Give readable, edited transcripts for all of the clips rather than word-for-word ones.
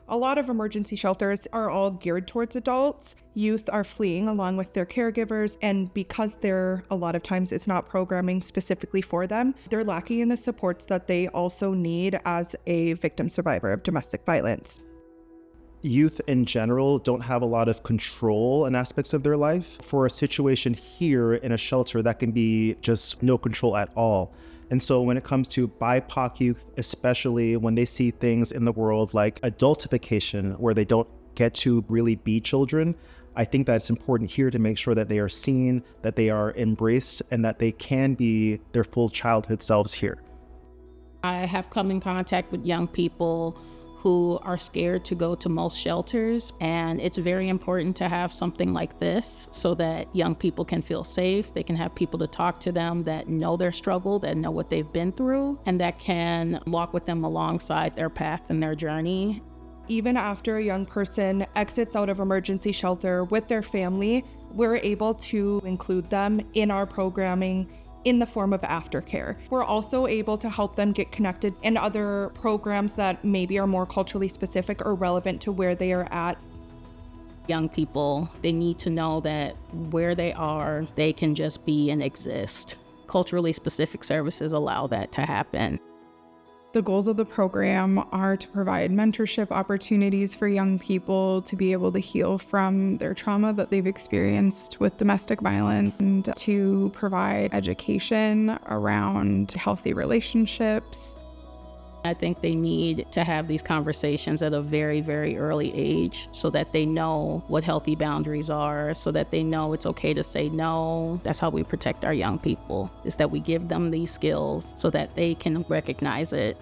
A lot of emergency shelters are all geared towards adults. Youth are fleeing along with their caregivers, and because there a lot of times is not programming specifically for them, they're lacking in the supports that they also need as a victim survivor of domestic violence. Youth in general don't have a lot of control in aspects of their life. For a situation here in a shelter, that can be just no control at all. And so when it comes to BIPOC youth, especially when they see things in the world like adultification, where they don't get to really be children, I think that it's important here to make sure that they are seen, that they are embraced, and that they can be their full childhood selves here. I have come in contact with young people who are scared to go to most shelters, and it's very important to have something like this so that young people can feel safe. They can have people to talk to them that know their struggle, that know what they've been through, and that can walk with them alongside their path and their journey. Even after a young person exits out of emergency shelter with their family, we're able to include them in our programming in the form of aftercare. We're also able to help them get connected in other programs that maybe are more culturally specific or relevant to where they are at. Young people, they need to know that where they are, they can just be and exist. Culturally specific services allow that to happen. The goals of the program are to provide mentorship opportunities for young people to be able to heal from their trauma that they've experienced with domestic violence, and to provide education around healthy relationships. I think they need to have these conversations at a very, very early age so that they know what healthy boundaries are, so that they know it's okay to say no. That's how we protect our young people, is that we give them these skills so that they can recognize it.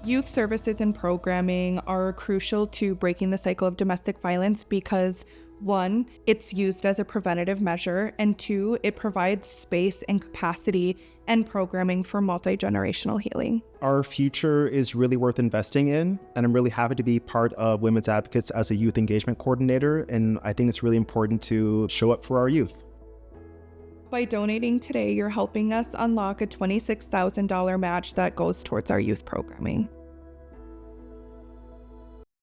Youth services and programming are crucial to breaking the cycle of domestic violence because, one, it's used as a preventative measure, and two, it provides space and capacity and programming for multi-generational healing. Our future is really worth investing in, and I'm really happy to be part of Women's Advocates as a youth engagement coordinator, and I think it's really important to show up for our youth. By donating today, you're helping us unlock a $26,000 match that goes towards our youth programming.